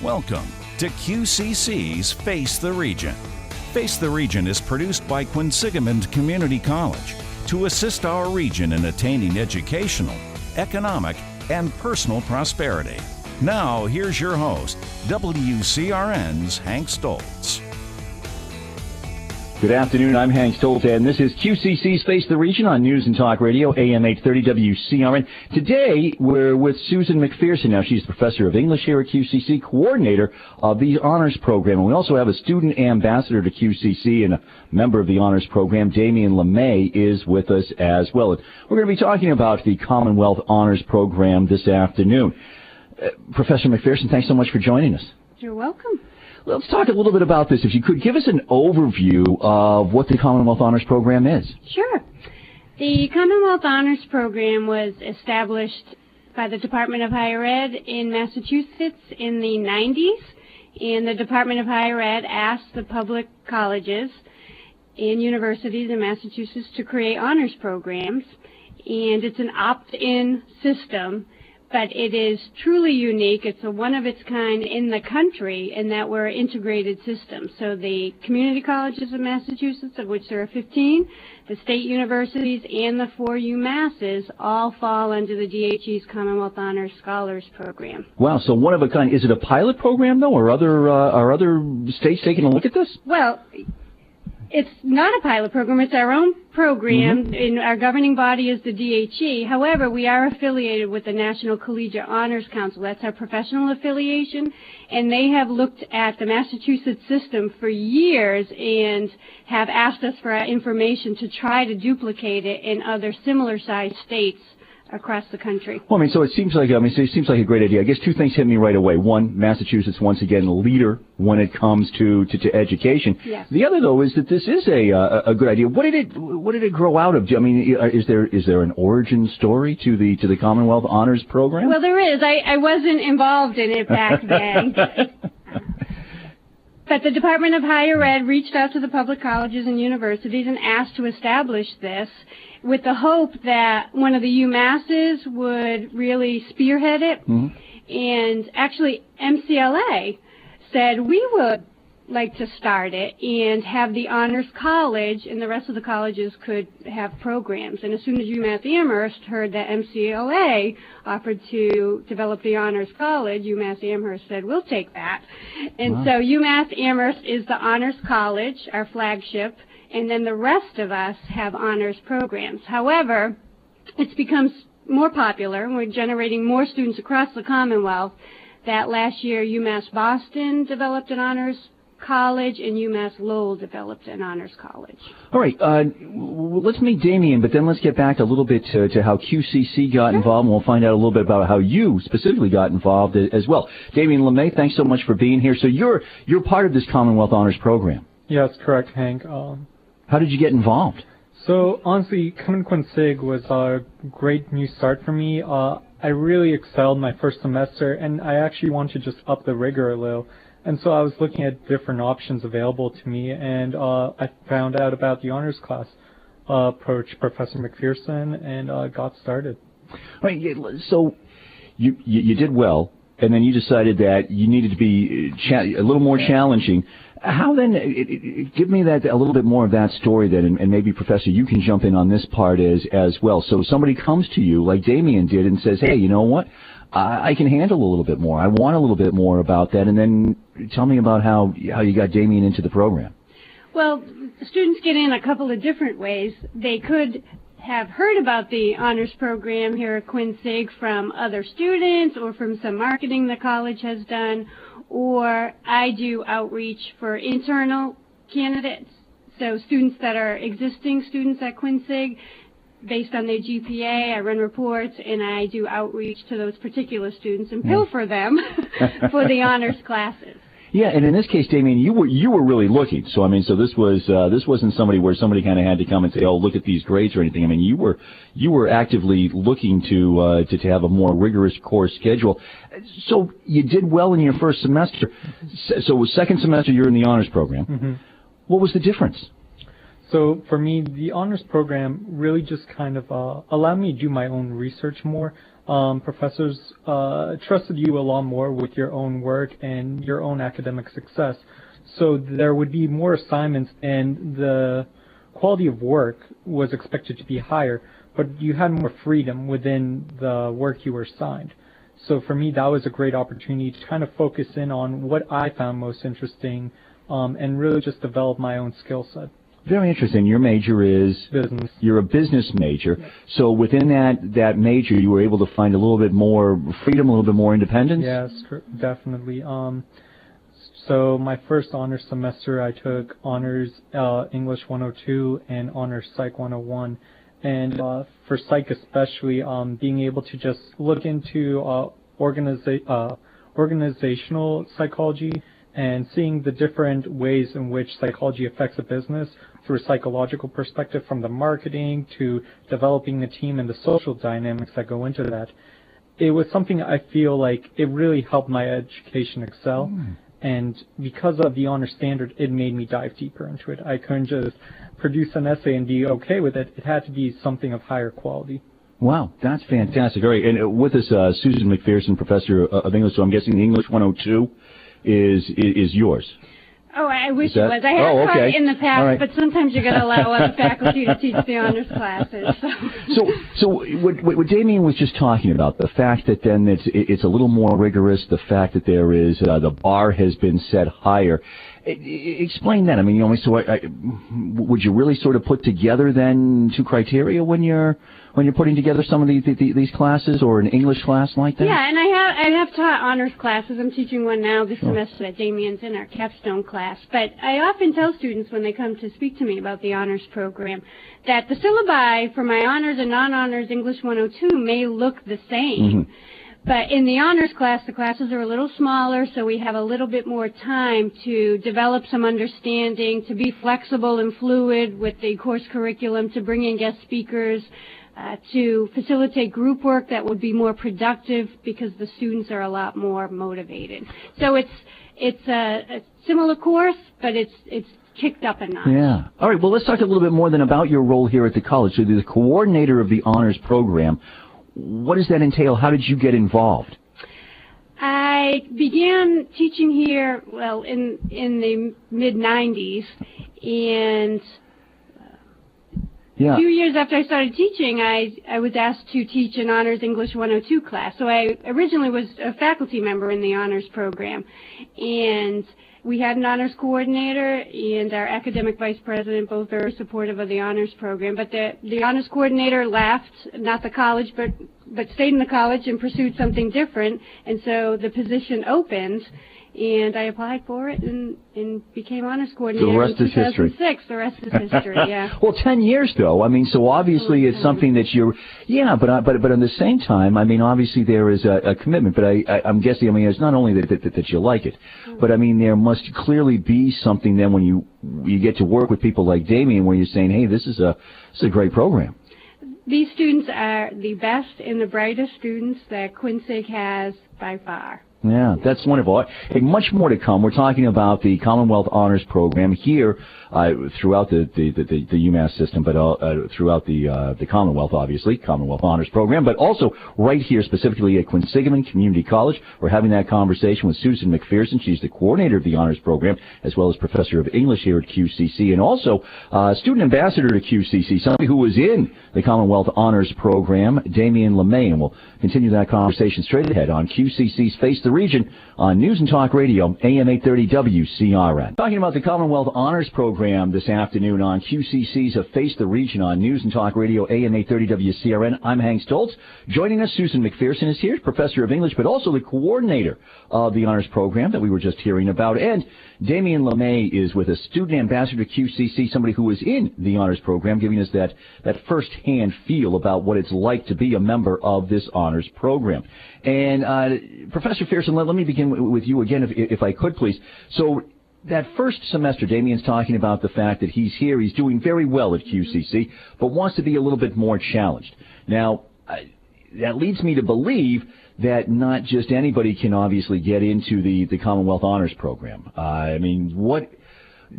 Welcome to QCC's Face the Region. Face the Region is produced by Quinsigamond Community College to assist our region in attaining educational, economic, and personal prosperity. Now, here's your host, WCRN's Hank Stoltz. Good afternoon, I'm Hank Stoltz, and this is QCC's Face the Region on News and Talk Radio, AM 830 WCRN. Today, we're with Susan McPherson. Now, she's professor of English here at QCC, coordinator of the Honors Program. And we also have a student ambassador to QCC and a member of the Honors Program. Damien LeMay is with us as well. And we're going to be talking about the Commonwealth Honors Program this afternoon. Professor McPherson, thanks so much for joining us. You're welcome. Let's talk a little bit about this. If you could give us an overview of what the Commonwealth Honors Program is. Sure. The Commonwealth Honors Program was established by the Department of Higher Ed in Massachusetts in the 90s. And the Department of Higher Ed asked the public colleges and universities in Massachusetts to create honors programs. And it's an opt-in system, but it is truly unique. It's a one-of-its-kind in the country in that we're an integrated system. So the community colleges of Massachusetts, of which there are 15, the state universities, and the 4 UMasses all fall under the DHE's Commonwealth Honors Scholars Program. Wow, so one of a kind. Is it a pilot program, though, or are other states taking a look at this? Well, it's not a pilot program. It's our own program. And our governing body is the DHE. However, we are affiliated with the National Collegiate Honors Council. That's our professional affiliation. And they have looked at the Massachusetts system for years and have asked us for our information to try to duplicate it in other similar-sized states across the country. Well, so it seems like a great idea. I guess 2 things hit me right away. One, Massachusetts once again a leader when it comes to education. Yes. The other, though, is that this is a good idea. What did it grow out of? I mean, is there an origin story to the Commonwealth Honors Program? Well, there is. I wasn't involved in it back then. But the Department of Higher Ed reached out to the public colleges and universities and asked to establish this with the hope that one of the UMasses would really spearhead it. Mm-hmm. And actually, MCLA said we would like to start it and have the Honors College, and the rest of the colleges could have programs. And as soon as UMass Amherst heard that MCLA offered to develop the Honors College, UMass Amherst said, we'll take that. And so UMass Amherst is the Honors College, our flagship, and then the rest of us have honors programs. However, it's become more popular, and we're generating more students across the Commonwealth. That last year, UMass Boston developed an honors college, and UMass Lowell developed an honors college. All right, let's meet Damien, but then let's get back a little bit to how QCC got involved, and we'll find out a little bit about how you specifically got involved as well. Damien LeMay, thanks so much for being here. So you're part of this Commonwealth Honors Program. Yeah, that's correct, Hank. How did you get involved? So honestly, coming to Quinsig was a great new start for me. I really excelled my first semester, and I actually wanted to just up the rigor a little. And so I was looking at different options available to me, and I found out about the honors class, approached Professor McPherson, and got started. Right. So you did well, and then you decided that you needed to be a little more challenging. How then? Give me a little bit more of that story then, and maybe Professor, you can jump in on this part as well. So somebody comes to you like Damien did and says, "Hey, you know what? I can handle a little bit more. I want a little bit more about that." And then tell me about how you got Damien into the program. Well, students get in a couple of different ways. They could have heard about the honors program here at Quinsig from other students or from some marketing the college has done, or I do outreach for internal candidates, so students that are existing students at Quinsig. Based on their GPA, I run reports, and I do outreach to those particular students and pilfer them for the honors classes. Yeah, and in this case, Damien, you were really looking. So so this wasn't somebody kind of had to come and say, "Oh, look at these grades" or anything. I mean, you were actively looking to have a more rigorous course schedule. So you did well in your first semester. So second semester, you're in the honors program. Mm-hmm. What was the difference? So for me, the honors program really just kind of allowed me to do my own research more. professors trusted you a lot more with your own work and your own academic success. So there would be more assignments, and the quality of work was expected to be higher, but you had more freedom within the work you were assigned. So for me, that was a great opportunity to kind of focus in on what I found most interesting, and really just develop my own skill set. Very interesting. Your major is Business. You're a business major. Yes. So within that major, you were able to find a little bit more freedom, a little bit more independence? Yes, definitely. So my first honors semester, I took honors English 102 and honors Psych 101. And for Psych especially, being able to just look into organizational psychology and seeing the different ways in which psychology affects a business through a psychological perspective, from the marketing to developing the team and the social dynamics that go into that. It was something I feel like it really helped my education excel. And because of the honor standard, it made me dive deeper into it. I couldn't just produce an essay and be okay with it. It had to be something of higher quality. Wow, that's fantastic. All right, and with us, Susan McPherson, professor of English. So I'm guessing English 102 is yours. Oh, I wish it was. I have taught it in the past, but sometimes you're going to allow other faculty to teach the honors classes. So what Damien was just talking about, the fact that then it's a little more rigorous, the fact that there is the bar has been set higher. Explain that. I mean, would you really sort of put together then two criteria when you're putting together some of these classes, or an English class like that? Yeah, and I have taught honors classes. I'm teaching one now this semester that Damien's in, our capstone class. But I often tell students when they come to speak to me about the honors program that the syllabi for my honors and non-honors English 102 may look the same. But in the honors class, the classes are a little smaller, so we have a little bit more time to develop some understanding, to be flexible and fluid with the course curriculum, to bring in guest speakers, to facilitate group work that would be more productive because the students are a lot more motivated. So it's a similar course, but it's kicked up a notch. Yeah. All right, well, let's talk a little bit more then about your role here at the college. So you're the coordinator of the honors program. What does that entail? How did you get involved? I began teaching here, well, in the mid-'90s, and a few years after I started teaching, I was asked to teach an Honors English 102 class. So I originally was a faculty member in the honors program, and we had an honors coordinator and our academic vice president. Both are supportive of the honors program. But the honors coordinator left, not the college, but stayed in the college and pursued something different. And so the position opened, and I applied for it and became honors coordinator the rest in is history. 2006. The rest is history, yeah. Well, 10 years, though. I mean, so obviously it's something that you're, but at the same time, I mean, obviously there is a commitment. But I'm guessing, I mean, it's not only that you like it, but I mean, there must clearly be something then when you get to work with people like Damien, where you're saying, hey, this is a great program. These students are the best and the brightest students that Quinsig has by far. Yeah, that's wonderful. Hey, much more to come. We're talking about the Commonwealth Honors Program here throughout the UMass system, but throughout the Commonwealth, obviously, Commonwealth Honors Program, but also right here specifically at Quinsigamond Community College. We're having that conversation with Susan McPherson. She's the coordinator of the Honors Program, as well as professor of English here at QCC, and also student ambassador to QCC, somebody who was in the Commonwealth Honors Program, Damien LeMay, and we'll continue that conversation straight ahead on QCC's Face the Region on News and Talk Radio, AM 830 WCRN. Talking about the Commonwealth Honors Program this afternoon on QCC's Face the Region on News and Talk Radio, AM 830 WCRN. I'm Hank Stoltz. Joining us, Susan McPherson is here, professor of English, but also the coordinator of the Honors Program that we were just hearing about. And Damien LeMay is with us, student ambassador to QCC, somebody who is in the Honors Program, giving us that first-hand feel about what it's like to be a member of this Honors Program. And Professor Ferson, let me begin with you again, if I could, please. So that first semester, Damien's talking about the fact that he's here, he's doing very well at QCC, but wants to be a little bit more challenged. Now, that leads me to believe that not just anybody can obviously get into the Commonwealth Honors Program. I mean, what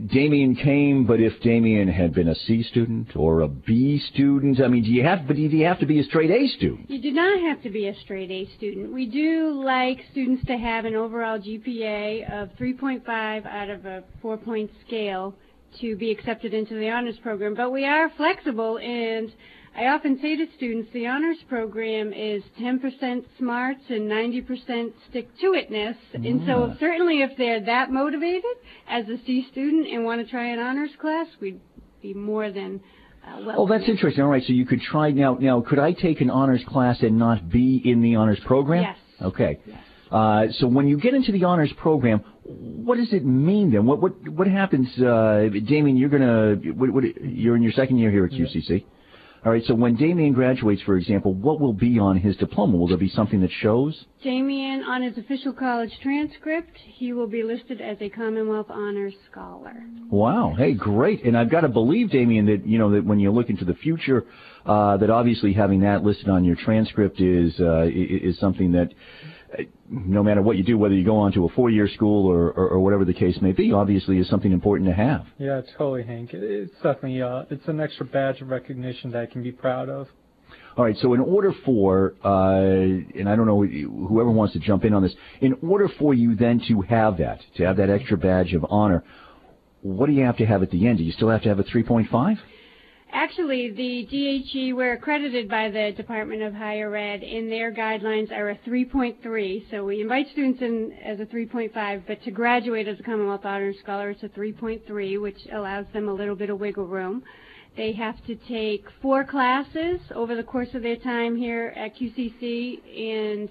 Damien came, but if Damien had been a C student or a B student, I mean, do you have to be a straight A student? You do not have to be a straight A student. We do like students to have an overall GPA of 3.5 out of a 4-point scale to be accepted into the honors program, but we are flexible, and I often say to students the honors program is 10% smarts and 90% stick-to-itness, and so certainly if they're that motivated as a C student and want to try an honors class, we'd be more than welcome. Oh, that's interesting. All right, so you could try now. Could I take an honors class and not be in the honors program? Yes. Okay. Yes. So when you get into the honors program, what does it mean then? What happens, Damien? You're in your second year here at QCC. Yeah. All right, so when Damien graduates, for example, what will be on his diploma? Will there be something that shows? Damien, on his official college transcript, he will be listed as a Commonwealth Honors Scholar. Wow. Hey, great. And I've got to believe, Damien, that, that when you look into the future, that obviously having that listed on your transcript is something that, no matter what you do, whether you go on to a 4-year school or whatever the case may be, obviously is something important to have. Yeah, totally, Hank. It's definitely it's an extra badge of recognition that I can be proud of. All right, so in order for, and I don't know, whoever wants to jump in on this, in order for you then to have that extra badge of honor, what do you have to have at the end? Do you still have to have a 3.5? Actually, the DHE, we're accredited by the Department of Higher Ed, and their guidelines are a 3.3. So we invite students in as a 3.5, but to graduate as a Commonwealth Honors Scholar, it's a 3.3, which allows them a little bit of wiggle room. They have to take 4 classes over the course of their time here at QCC, and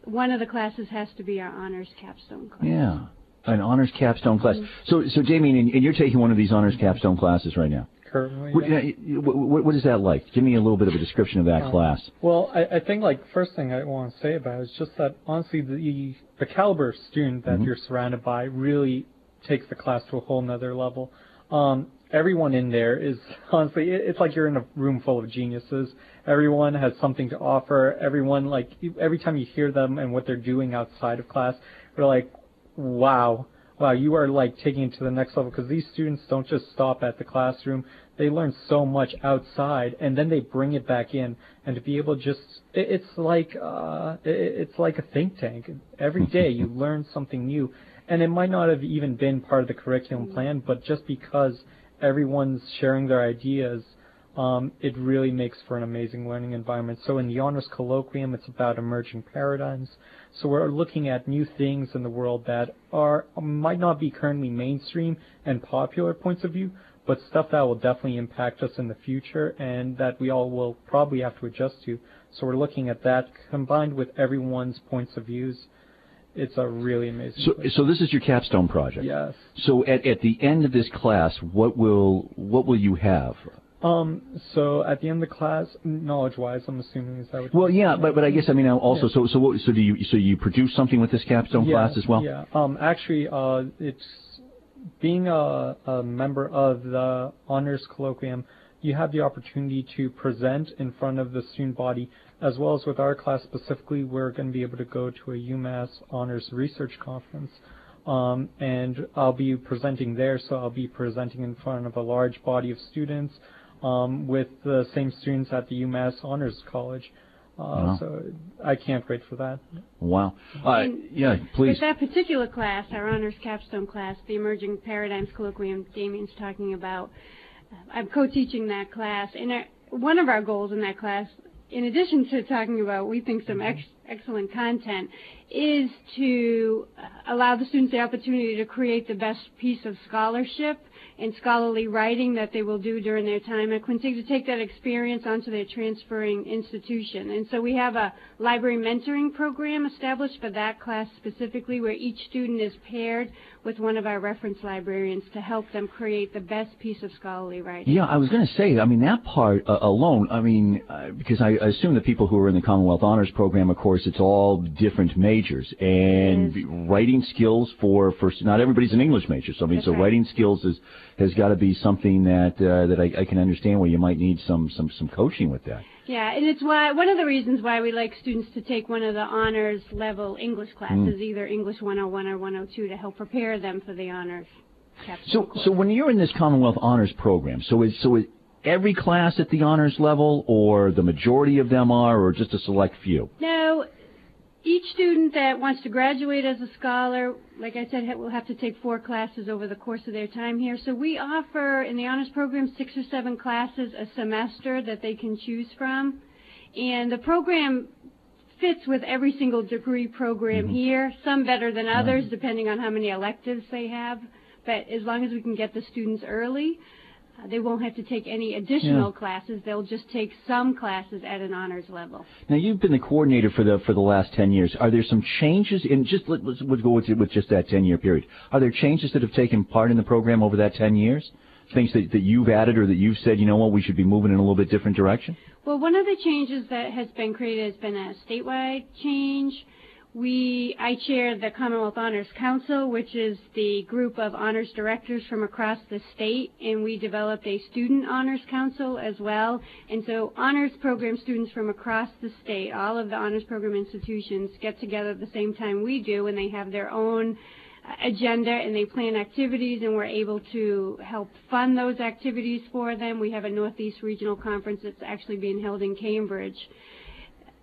one of the classes has to be our honors capstone class. Yeah, an honors capstone class. So Damien, and you're taking one of these honors capstone classes right now? Currently, what is that like? Give me a little bit of a description of that class. Well, I think, first thing I want to say about it is just that, honestly, the caliber of student that you're surrounded by really takes the class to a whole nother level. Everyone in there is, honestly, it's like you're in a room full of geniuses. Everyone has something to offer. Everyone, every time you hear them and what they're doing outside of class, you're like, wow, you are taking it to the next level, because these students don't just stop at the classroom. They learn so much outside, and then they bring it back in. And to be able to it's like a think tank. Every day you learn something new, and it might not have even been part of the curriculum plan, but just because everyone's sharing their ideas, it really makes for an amazing learning environment. So in the Honors Colloquium, it's about emerging paradigms. So we're looking at new things in the world that might not be currently mainstream and popular points of view, but stuff that will definitely impact us in the future and that we all will probably have to adjust to. So we're looking at that combined with everyone's points of views. It's a really amazing place. So this is your capstone project? Yes. So at the end of this class, what will you have? So at the end of the class, knowledge-wise, I'm assuming, is that what? Well, yeah, but I guess also. Yeah. So do you produce something with this capstone class as well? Yeah. Actually, it's being a member of the Honors Colloquium, you have the opportunity to present in front of the student body, as well as with our class specifically, we're going to be able to go to a UMass Honors Research Conference. And I'll be presenting there, so I'll be presenting in front of a large body of students with the same students at the UMass Honors College. Wow. So I can't wait for that. Wow. Yeah, please. With that particular class, our Honors Capstone class, the Emerging Paradigms Colloquium Damien's talking about, I'm co-teaching that class, and one of our goals in that class, in addition to talking about, we think, some excellent content, is to allow the students the opportunity to create the best piece of scholarship and scholarly writing that they will do during their time at Quincy, to take that experience onto their transferring institution. And so we have a library mentoring program established for that class specifically, where each student is paired with one of our reference librarians to help them create the best piece of scholarly writing. Yeah, I was going to say, that part alone, because I assume that people who are in the Commonwealth Honors Program, of course, it's all different majors, and writing skills for not everybody's an English major, so so right. Writing skills has got to be something that I can understand where you might need some coaching with that. Yeah, and it's one of the reasons why we like students to take one of the honors level English classes, either English 101 or 102, to help prepare them for the honors. capstone course. So when you're in this Commonwealth Honors Program, so is every class at the honors level, or the majority of them are, or just a select few? No. Each student that wants to graduate as a scholar, like I said, will have to take 4 classes over the course of their time here. So we offer, in the honors program, 6 or 7 classes a semester that they can choose from. And the program fits with every single degree program here, some better than others, depending on how many electives they have. But as long as we can get the students early, they won't have to take any additional classes. They'll just take some classes at an honors level. Now, you've been the coordinator for the last 10 years. Are there some changes in let's go with just that 10-year period? Are there changes that have taken part in the program over that 10 years? Things that you've added or that you've said, you know what, we should be moving in a little bit different direction? Well, one of the changes that has been created has been a statewide change. I chair the Commonwealth Honors Council, which is the group of honors directors from across the state, and we developed a student honors council as well. And so honors program students from across the state, all of the honors program institutions, get together at the same time we do, and they have their own agenda and they plan activities, and we're able to help fund those activities for them. We have a Northeast Regional Conference that's actually being held in Cambridge,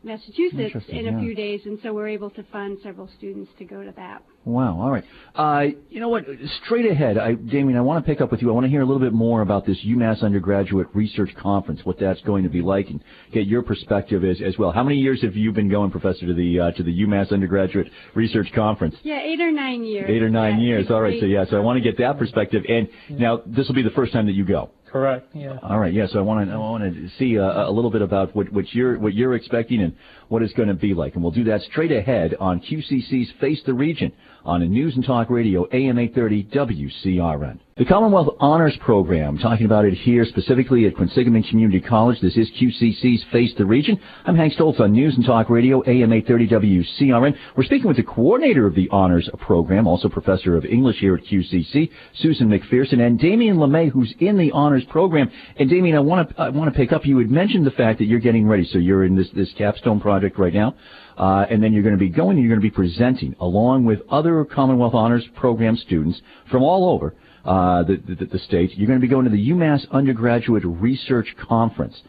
Massachusetts, in a few days, and so we're able to fund several students to go to that. Wow, all right. You know what, straight ahead, Damien, I want to pick up with you. I want to hear a little bit more about this UMass Undergraduate Research Conference, what that's going to be like, and get your perspective as well. How many years have you been going, Professor, to the UMass Undergraduate Research Conference? Yeah, 8 or 9 years. 8 or 9 years, all right. So I want to get that perspective. And now, this will be the first time that you go. Correct. Yeah. All right. Yeah. So I want to see a little bit about what you're expecting and what it's going to be like, and we'll do that straight ahead on QCC's Face the Region on News and Talk Radio, AM 830 WCRN. The Commonwealth Honors Program, talking about it here specifically at Quinsigamond Community College. This is QCC's Face the Region. I'm Hank Stoltz on News and Talk Radio, AM 830 WCRN. We're speaking with the coordinator of the Honors Program, also professor of English here at QCC, Susan McPherson, and Damien LeMay, who's in the Honors Program. And Damien, I want to pick up. You had mentioned the fact that you're getting ready, so you're in this capstone project right now. And then you're going to be going and you're going to be presenting along with other Commonwealth Honors Program students from all over the state. You're going to be going to the UMass Undergraduate Research Conference.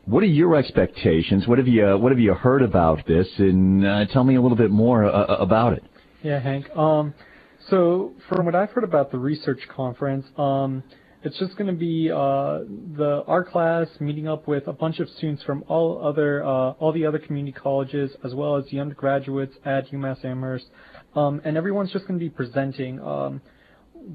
What are your expectations? What have you heard about this? And tell me a little bit more about it. Yeah, Hank. So from what I've heard about the research conference, it's just going to be our class meeting up with a bunch of students from all the other community colleges, as well as the undergraduates at UMass Amherst, and everyone's just going to be presenting.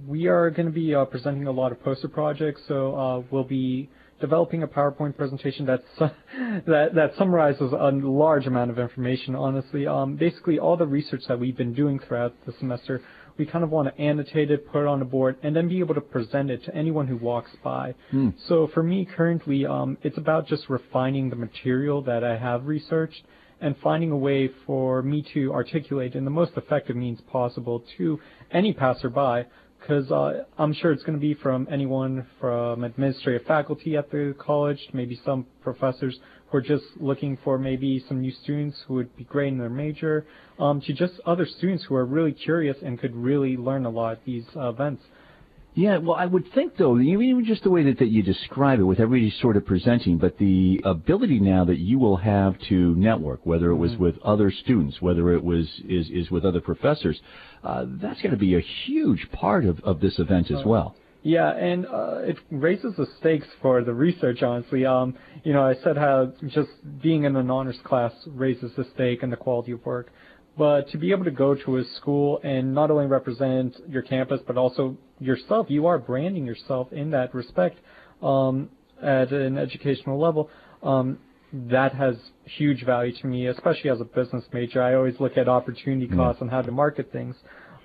We are going to be presenting a lot of poster projects, so we'll be developing a PowerPoint presentation that summarizes a large amount of information. Honestly, basically all the research that we've been doing throughout the semester. We kind of want to annotate it, put it on a board, and then be able to present it to anyone who walks by. So for me currently, it's about just refining the material that I have researched and finding a way for me to articulate in the most effective means possible to any passerby, because I'm sure it's going to be from anyone from administrative faculty at the college, maybe some professors who are just looking for maybe some new students who would be great in their major, to just other students who are really curious and could really learn a lot at these events. Yeah, well, I would think, though, even just the way that you describe it, with everybody sort of presenting, but the ability now that you will have to network, whether it was with other students, whether it is with other professors, that's going to be a huge part of this event as well. Yeah, and it raises the stakes for the research, honestly. I said how just being in an honors class raises the stake and the quality of work. But to be able to go to a school and not only represent your campus, but also yourself, you are branding yourself in that respect at an educational level. That has huge value to me, especially as a business major. I always look at opportunity costs and how to market things.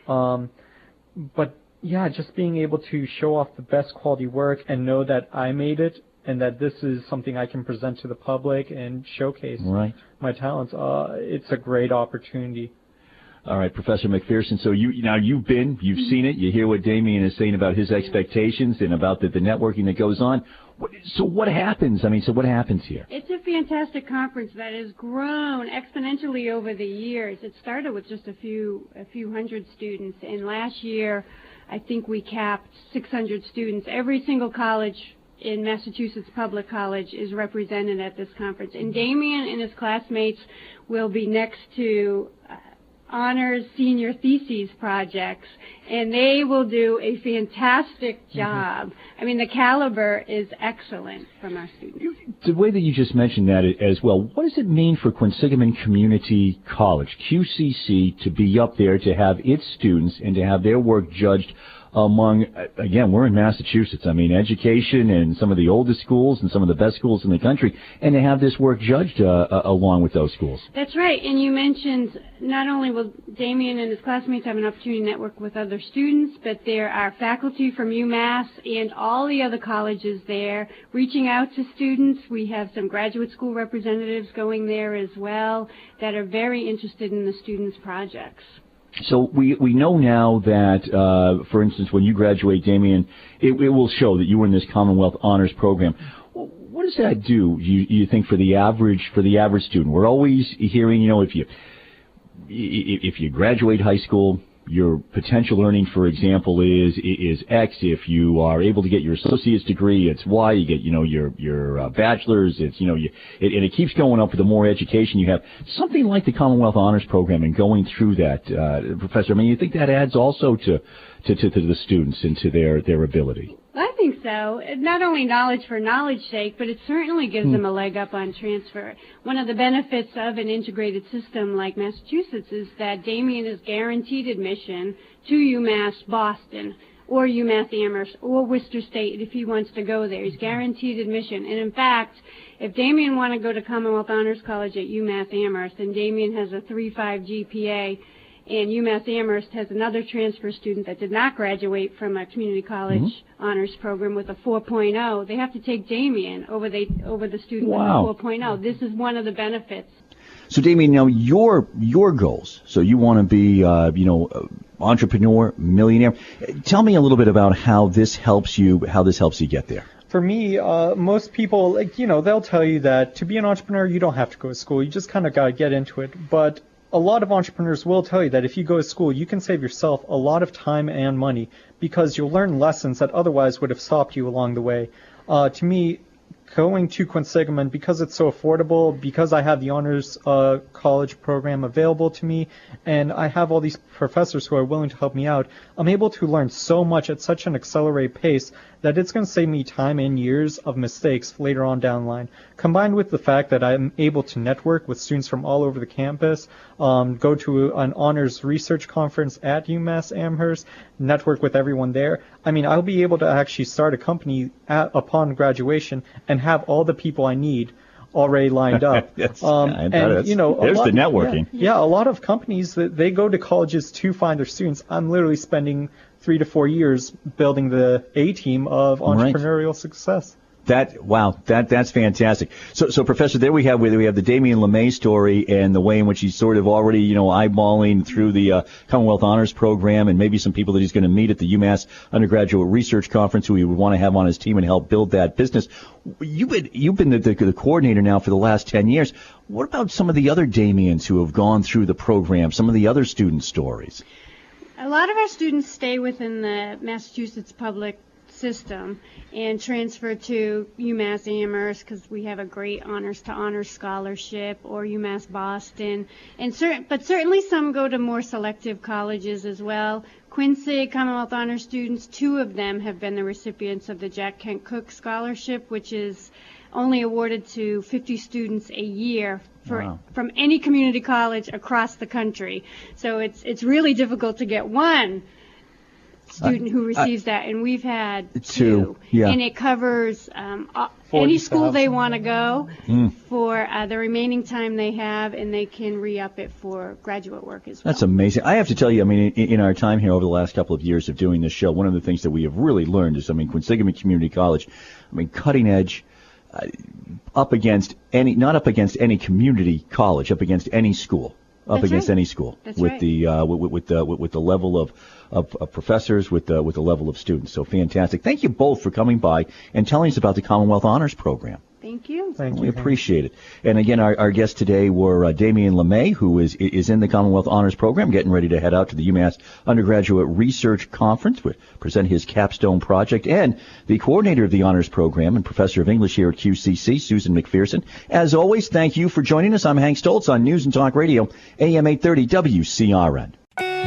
But yeah, just being able to show off the best quality work and know that I made it and that this is something I can present to the public and showcase my talents, it's a great opportunity. All right, Professor McPherson, so you've seen it, you hear what Damien is saying about his expectations and about the networking that goes on. So what happens? What happens here? It's a fantastic conference that has grown exponentially over the years. It started with just a few hundred students, and last year I think we capped 600 students. Every single college in Massachusetts Public College is represented at this conference. And Damien and his classmates will be next to honors senior theses projects, and they will do a fantastic job. I mean, the caliber is excellent from our students. The way that you just mentioned that as well, what does it mean for Quinsigamond Community College, QCC, to be up there, to have its students and to have their work judged among, again, we're in Massachusetts, I mean, education and some of the oldest schools and some of the best schools in the country, and to have this work judged along with those schools? That's right, and you mentioned not only will Damien and his classmates have an opportunity to network with other students, but there are faculty from UMass and all the other colleges there reaching out to students. We have some graduate school representatives going there as well that are very interested in the students' projects. So we know now that, for instance, when you graduate, Damien, it will show that you were in this Commonwealth Honors Program. What does that do, you think, for the average student? We're always hearing, you know, if you graduate high school, your potential earning, for example, is X. If you are able to get your associate's degree, it's Y. You get, you know, your bachelor's. It's, you know, and it keeps going up with the more education you have. Something like the Commonwealth Honors Program and going through that, Professor. I mean, you think that adds also to the students and to their ability? I think so. Not only knowledge for knowledge's sake, but it certainly gives them a leg up on transfer. One of the benefits of an integrated system like Massachusetts is that Damien is guaranteed admission to UMass Boston or UMass Amherst or Worcester State if he wants to go there. He's guaranteed admission. And in fact, if Damien want to go to Commonwealth Honors College at UMass Amherst and Damien has a 3.5 GPA, and UMass Amherst has another transfer student that did not graduate from a community college honors program with a 4.0. They have to take Damien over the student with a 4.0. This is one of the benefits. So, Damien, now your goals. So you want to be, entrepreneur, millionaire. Tell me a little bit about how this helps you get there. For me, most people, they'll tell you that to be an entrepreneur, you don't have to go to school. You just kind of got to get into it. But a lot of entrepreneurs will tell you that if you go to school, you can save yourself a lot of time and money because you'll learn lessons that otherwise would have stopped you along the way. To me, going to Quinsigamond, because it's so affordable, because I have the honors college program available to me, and I have all these professors who are willing to help me out, I'm able to learn so much at such an accelerated pace that it's going to save me time and years of mistakes later on down the line. Combined with the fact that I'm able to network with students from all over the campus, go to an honors research conference at UMass Amherst, network with everyone there. I mean, I'll be able to actually start a company upon graduation and have all the people I need already lined up. There's the networking. Yeah, a lot of companies, they go to colleges to find their students. I'm literally spending 3 to 4 years building the A-team of entrepreneurial success. That's fantastic. So Professor, there we have the Damien LeMay story and the way in which he's sort of already, eyeballing through the Commonwealth Honors Program and maybe some people that he's going to meet at the UMass Undergraduate Research Conference who he would want to have on his team and help build that business. You've been the coordinator now for the last 10 years. What about some of the other Damiens who have gone through the program, some of the other student stories? A lot of our students stay within the Massachusetts public system and transfer to UMass Amherst because we have a great honors to honors scholarship, or UMass Boston, but certainly some go to more selective colleges as well. Quincy Commonwealth Honors students, 2 of them have been the recipients of the Jack Kent Cooke Scholarship, which is only awarded to 50 students a year from any community college across the country. So it's really difficult to get one student who receives that, and we've had 2. Yeah. And it covers any school they want to go for the remaining time they have, and they can re-up it for graduate work as well. That's amazing. I have to tell you, I mean, in our time here over the last couple of years of doing this show, one of the things that we have really learned is, Quinsigamond Community College, cutting edge, not up against any community college, up against any school. Any school. That's with right. with the level of professors, with the level of students. So fantastic. Thank you both for coming by and telling us about the Commonwealth Honors Program. Thank you. Thank you. We appreciate it. And again, our guests today were Damien LeMay, who is in the Commonwealth Honors Program, getting ready to head out to the UMass Undergraduate Research Conference to present his capstone project, and the coordinator of the Honors Program and professor of English here at QCC, Susan McPherson. As always, thank you for joining us. I'm Hank Stoltz on News and Talk Radio, AM 830 WCRN.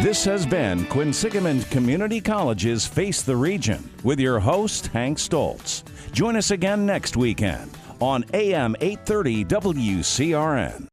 This has been Quinsigamond Community College's Face the Region with your host, Hank Stoltz. Join us again next weekend on AM 830 WCRN.